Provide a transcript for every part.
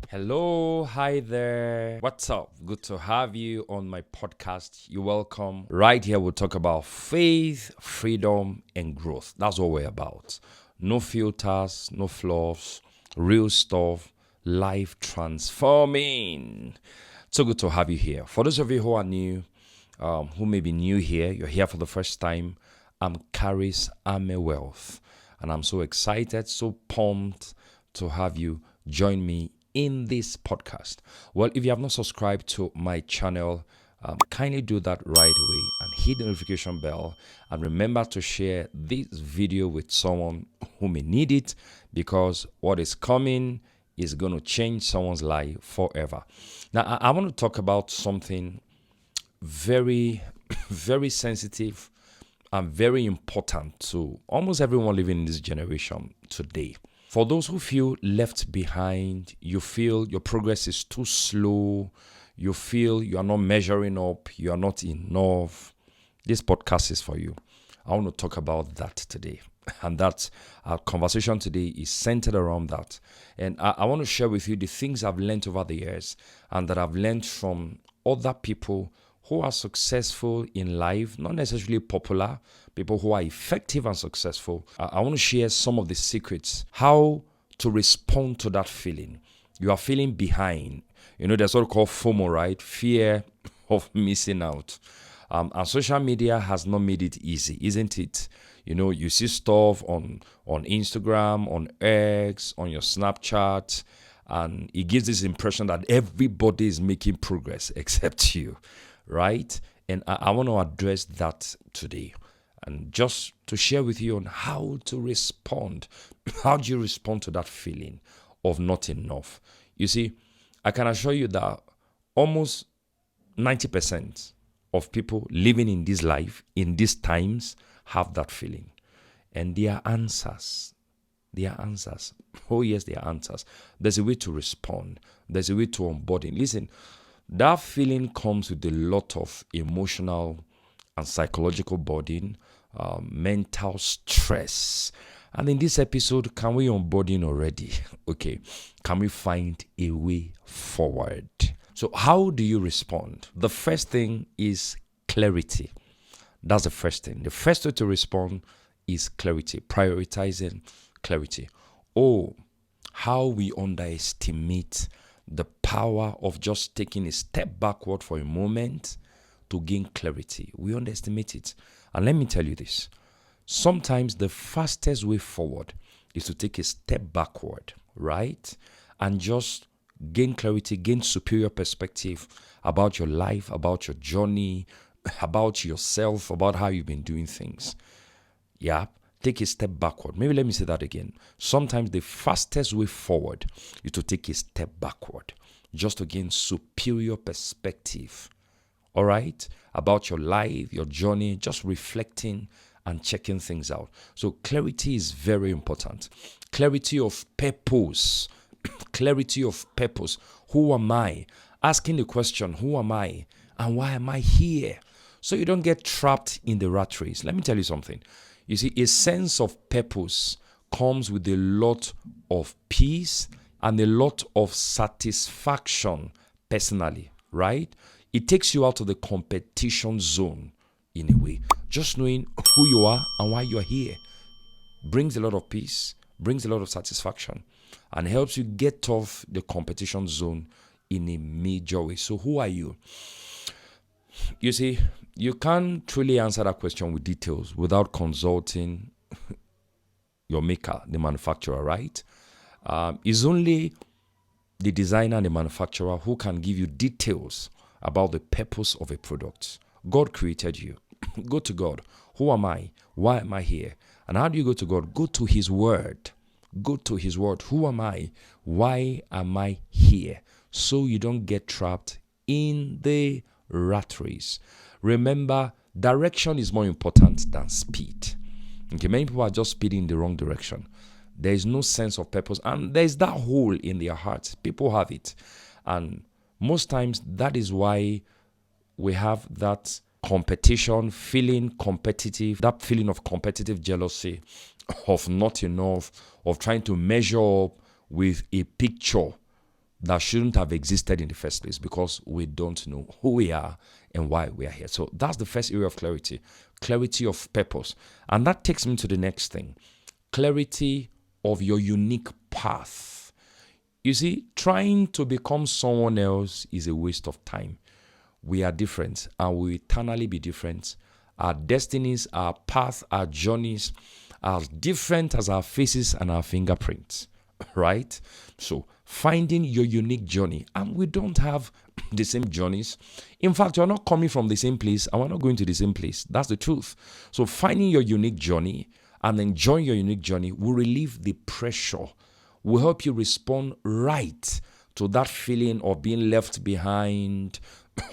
Hello, hi there. What's up? Good to have you on my podcast. You're welcome. Right here, we'll talk about faith, freedom, and growth. That's what we're about. No filters, no fluffs, real stuff, life transforming. So good to have you here. For those of you who are new, who may be new here, you're here for the first time. I'm Karis. I'm a Wealth, and I'm so excited, so pumped to have you join me in this podcast. Well, if you have not subscribed to my channel, kindly do that right away and hit the notification bell, and remember to share this video with someone who may need it, because what is coming is going to change someone's life forever. Now, I want to talk about something very, very sensitive and very important to almost everyone living in this generation today. For those who feel left behind, you feel your progress is too slow, you feel you are not measuring up, you are not enough, this podcast is for you. I want to talk about that today. And that's our conversation today is centered around that. And I want to share with you the things I've learned over the years and that I've learned from other people who are successful in life, not necessarily popular, people who are effective and successful. I want to share some of the secrets, how to respond to that feeling. You are feeling behind. There's what we call FOMO, right? Fear of missing out. And social media has not made it easy, isn't it? You see stuff on Instagram, on X, on your Snapchat, and it gives this impression that everybody is making progress except you, right? And I want to address that today, and just to share with you on how to respond. How do you respond to that feeling of not enough? You see, I can assure you that almost 90% of people living in this life, in these times, have that feeling. And there are answers. There are answers. Oh yes, there are answers. There's a way to respond. There's a way to onboarding. Listen, that feeling comes with a lot of emotional and psychological burden, mental stress. And in this episode, can we onboarding already? Okay. Can we find a way forward? So how do you respond? The first thing is clarity. That's the first thing. The first way to respond is clarity, prioritizing clarity. Oh, how we underestimate the power of just taking a step backward for a moment to gain clarity. We underestimate it. And let me tell you this. Sometimes the fastest way forward is to take a step backward, right? And just gain clarity, gain superior perspective about your life, about your journey, about yourself, about how you've been doing things. Yeah, take a step backward. Maybe let me say that again. Sometimes the fastest way forward is to take a step backward, just to gain superior perspective, all right, about your life, your journey, just reflecting and checking things out. So clarity is very important. Clarity of purpose. Clarity of purpose. Who am I? Asking the question, who am I? And why am I here? So you don't get trapped in the rat race. Let me tell you something. You see, a sense of purpose comes with a lot of peace and a lot of satisfaction personally, right? It takes you out of the competition zone in a way. Just knowing who you are and why you are here brings a lot of peace, brings a lot of satisfaction, and helps you get off the competition zone in a major way. So who are you? You see, you can't truly answer that question with details without consulting your maker, the manufacturer, right? It's only the designer and the manufacturer who can give you details about the purpose of a product. God created you. Go to God. Who am I? Why am I here? And how do you go to God? Go to His Word. Go to His Word. Who am I? Why am I here? So you don't get trapped in the rat race. Remember, direction is more important than speed. Okay, many people are just speeding in the wrong direction. There is no sense of purpose, and there is that hole in their hearts. People have it, and most times that is why we have that competition, feeling competitive, that feeling of competitive jealousy, of not enough, of trying to measure up with a picture that shouldn't have existed in the first place because we don't know who we are and why we are here. So that's the first area of clarity of purpose. And that takes me to the next thing, clarity of your unique path. You see, trying to become someone else is a waste of time. We are different and we will eternally be different. Our destinies, our path, our journeys are different as our faces and our fingerprints, right? So finding your unique journey, and we don't have the same journeys. In fact, you're not coming from the same place and we're not going to the same place. That's the truth. So finding your unique journey and enjoying your unique journey will relieve the pressure, will help you respond right to that feeling of being left behind,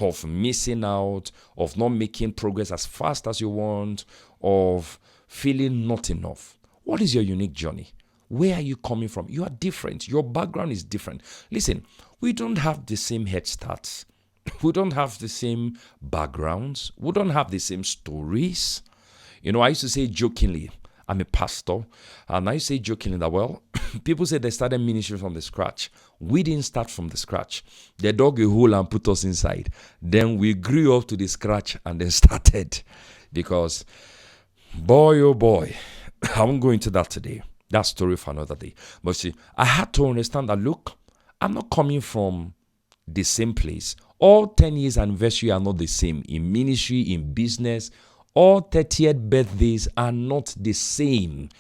of missing out, of not making progress as fast as you want, of feeling not enough. What is your unique journey? Where are you coming from? You are different. Your background is different. Listen, we don't have the same head starts. We don't have the same backgrounds. We don't have the same stories. You know, I used to say jokingly, I'm a pastor, and I say jokingly that, well, people say they started ministry from the scratch. We didn't start from the scratch. They dug a hole and put us inside. Then we grew up to the scratch and then started. Because, boy, oh boy, I won't go into that today. That story for another day. But see, I had to understand that, look, I'm not coming from the same place. All 10 years anniversary are not the same. In ministry, in business, all 30th birthdays are not the same,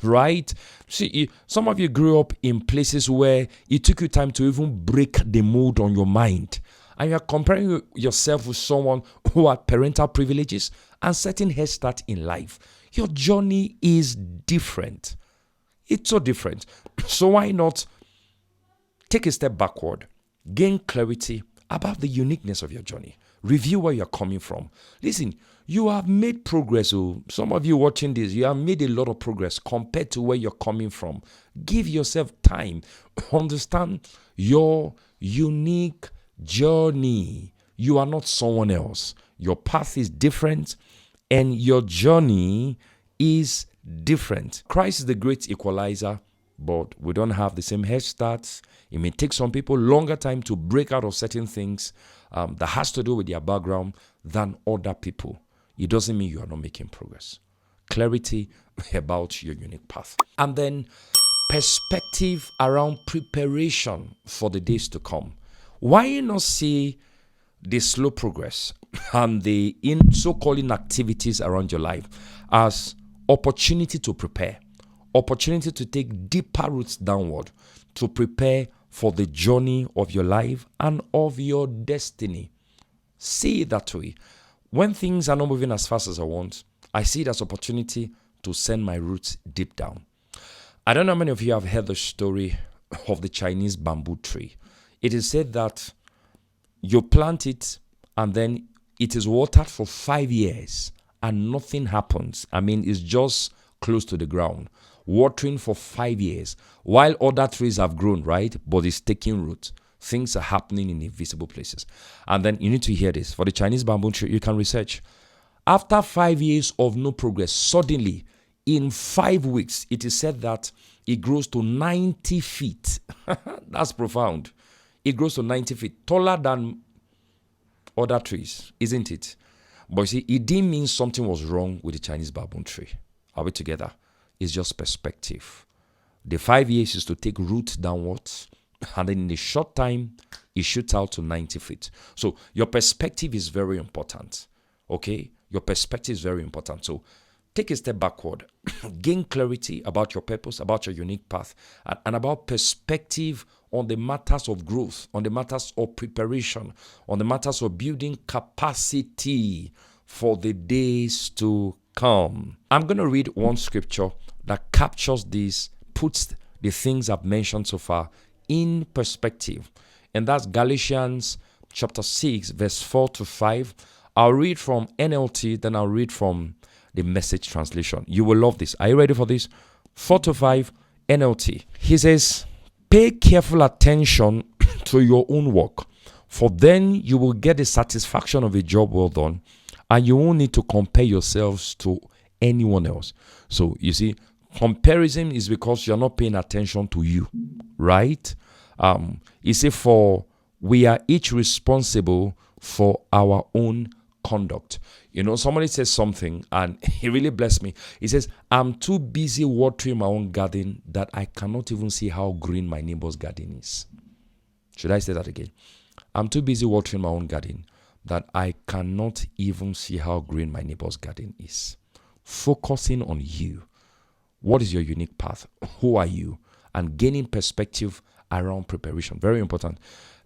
right? See, some of you grew up in places where it took you time to even break the mold on your mind. And you're comparing yourself with someone who had parental privileges and certain head start in life. Your journey is different. It's so different. So why not take a step backward, gain clarity about the uniqueness of your journey, review where you're coming from. Listen, you have made progress. Oh, some of you watching this, you have made a lot of progress compared to where you're coming from. Give yourself time. Understand your unique journey. You are not someone else. Your path is different and your journey is different. Christ is the great equalizer, but we don't have the same head starts. It may take some people longer time to break out of certain things that has to do with their background than other people. It doesn't mean you are not making progress. Clarity about your unique path. And then perspective around preparation for the days to come. Why not see the slow progress and the so-called inactivities around your life as opportunity to prepare, opportunity to take deeper roots downward, to prepare for the journey of your life and of your destiny. See it that way. When things are not moving as fast as I want, I see it as opportunity to send my roots deep down. I don't know how many of you have heard the story of the Chinese bamboo tree. It is said that you plant it and then it is watered for 5 years and nothing happens. I mean, it's just close to the ground, watering for 5 years, while other trees have grown, right? But it's taking root. Things are happening in invisible places. And then you need to hear this. For the Chinese bamboo tree, you can research. After 5 years of no progress, suddenly, in 5 weeks, it is said that it grows to 90 feet. That's profound. It grows to 90 feet, taller than other trees, isn't it? But you see, it didn't mean something was wrong with the Chinese bamboo tree. Are we together? It's just perspective. The 5 years is to take root downwards, and then in a short time, it shoots out to 90 feet. So your perspective is very important. Okay? Your perspective is very important. So take a step backward. Gain clarity about your purpose, about your unique path, and about perspective on the matters of growth, on the matters of preparation, on the matters of building capacity for the days to come. I'm going to read one scripture that captures this, puts the things I've mentioned so far in perspective. And that's Galatians chapter 6, verse 4 to 5. I'll read from NLT, then I'll read from the Message translation. You will love this. Are you ready for this? 4 to 5, NLT. He says, pay careful attention to your own work, for then you will get the satisfaction of a job well done and you won't need to compare yourselves to anyone else. So you see, comparison is because you're not paying attention to you, right? You see, for we are each responsible for our own conduct. Somebody says something and he really blessed me. He says, I'm too busy watering my own garden that I cannot even see how green my neighbor's garden is. Should I say that again? I'm too busy watering my own garden that I cannot even see how green my neighbor's garden is. Focusing on you. What is your unique path? Who are you? And gaining perspective around preparation. Very important.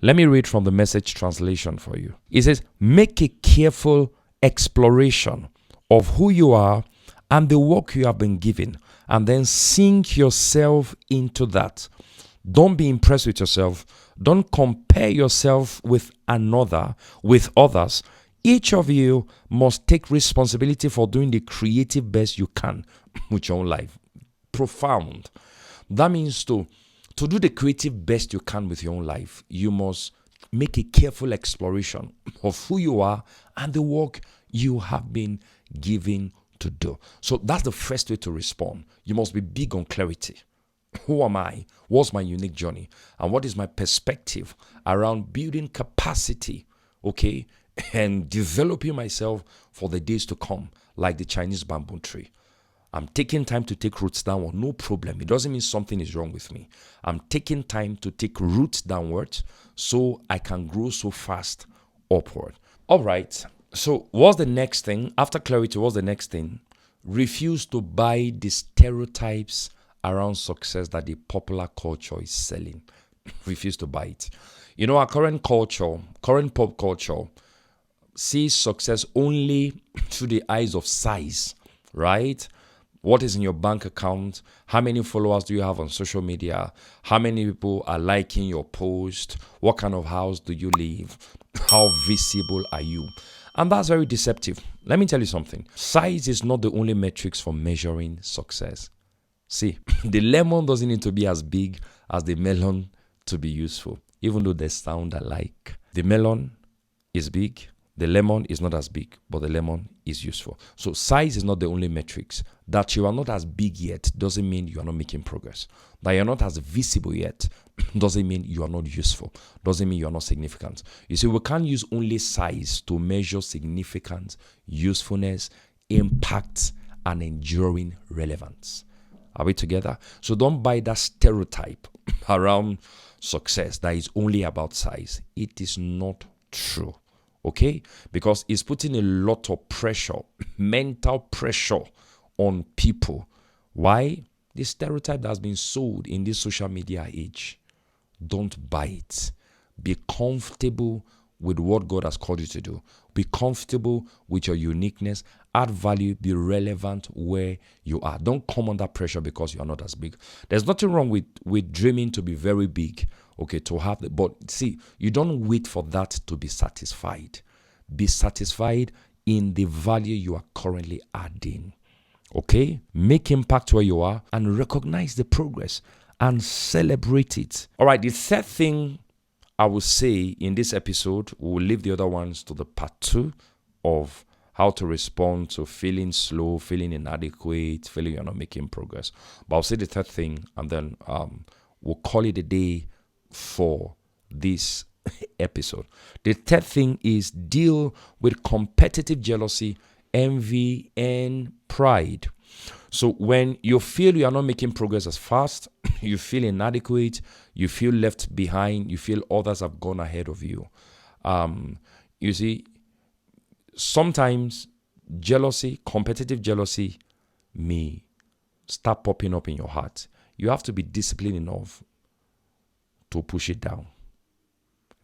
Let me read from the Message translation for you. It says, make a careful exploration of who you are and the work you have been given, and then sink yourself into that. Don't be impressed with yourself. Don't compare yourself with others. Each of you must take responsibility for doing the creative best you can with your own life. Profound. That means to do the creative best you can with your own life, you must make a careful exploration of who you are and the work you have been given to do. So that's the first way to respond. You must be big on clarity. Who am I? What's my unique journey? And what is my perspective around building capacity, okay, and developing myself for the days to come, like the Chinese bamboo tree. I'm taking time to take roots downward, no problem. It doesn't mean something is wrong with me. I'm taking time to take roots downward so I can grow so fast upward. All right. So what's the next thing? After clarity, what's the next thing? Refuse to buy the stereotypes around success that the popular culture is selling. Refuse to buy it. Our current pop culture sees success only through the eyes of size, right? What is in your bank account? How many followers do you have on social media? How many people are liking your post? What kind of house do you live? How visible are you? And that's very deceptive. Let me tell you something. Size is not the only metrics for measuring success. See, the lemon doesn't need to be as big as the melon to be useful, even though they sound alike. The melon is big. The lemon is not as big, but the lemon is useful. So size is not the only metrics. That you are not as big yet doesn't mean you are not making progress. That you're not as visible yet doesn't mean you are not useful. Doesn't mean you are not significant. You see, we can't use only size to measure significance, usefulness, impact, and enduring relevance. Are we together? So don't buy that stereotype around success that is only about size. It is not true. Okay? Because it's putting a lot of pressure, mental pressure on people. Why? The stereotype that has been sold in this social media age. Don't buy it. Be comfortable with what God has called you to do. Be comfortable with your uniqueness. Add value. Be relevant where you are. Don't come under pressure because you are not as big. There's nothing wrong with dreaming to be very big. Okay, to have the, but see, you don't wait for that to be satisfied. Be satisfied in the value you are currently adding. Okay? Make impact where you are and recognize the progress and celebrate it. All right, the third thing I will say in this episode, we'll leave the other ones to the part 2 of how to respond to feeling slow, feeling inadequate, feeling you're not making progress. But I'll say the third thing and then we'll call it a day for this episode. The third thing is deal with competitive jealousy, envy, and pride. So when you feel you are not making progress as fast, you feel inadequate, you feel left behind, you feel others have gone ahead of you. You see, sometimes jealousy, competitive jealousy may start popping up in your heart. You have to be disciplined enough to push it down.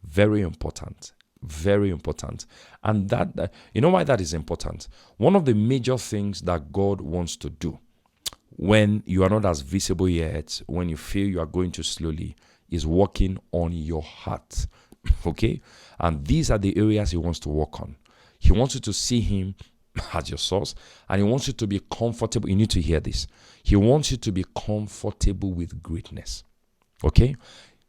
Very important. Very important. And that you know why that is important? One of the major things that God wants to do when you are not as visible yet, when you feel you are going too slowly, is working on your heart. Okay? And these are the areas He wants to work on. He wants you to see Him as your source, and He wants you to be comfortable. You need to hear this. He wants you to be comfortable with greatness. Okay?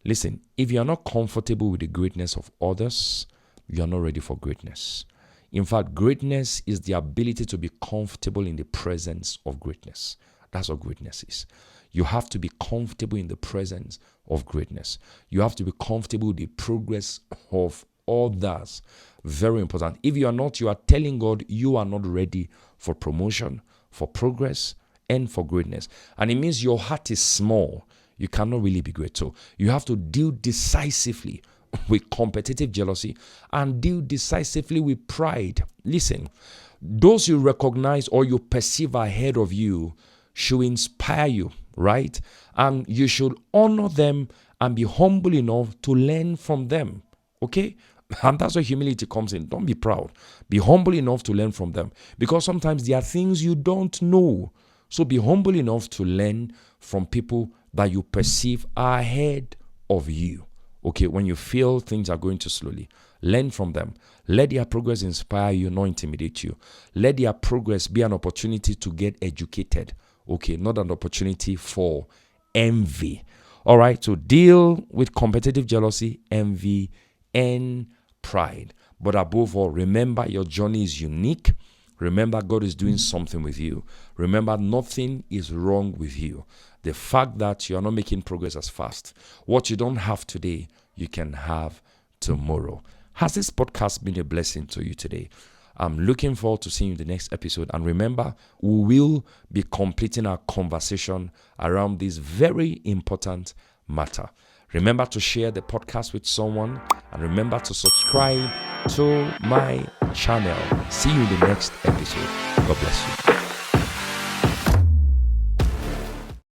Listen, if you are not comfortable with the greatness of others, you are not ready for greatness. In fact, greatness is the ability to be comfortable in the presence of greatness. That's what greatness is. You have to be comfortable in the presence of greatness. You have to be comfortable with the progress of others. Very important. If you are not, you are telling God you are not ready for promotion, for progress, and for greatness. And it means your heart is small. You cannot really be great. So you have to deal decisively with competitive jealousy and deal decisively with pride. Listen, those you recognize or you perceive ahead of you should inspire you, right? And you should honor them and be humble enough to learn from them, okay? And that's where humility comes in. Don't be proud. Be humble enough to learn from them, because sometimes there are things you don't know. So be humble enough to learn from people that you perceive are ahead of you. Okay, when you feel things are going too slowly, learn from them. Let their progress inspire you, not intimidate you. Let their progress be an opportunity to get educated. Okay, not an opportunity for envy. All right, so deal with competitive jealousy, envy, and pride. But above all, remember your journey is unique. Remember, God is doing something with you. Remember, nothing is wrong with you. The fact that you are not making progress as fast, what you don't have today, you can have tomorrow. Has this podcast been a blessing to you today? I'm looking forward to seeing you in the next episode. And remember, we will be completing our conversation around this very important matter. Remember to share the podcast with someone, and remember to subscribe to my channel. See you in the next episode. God bless you.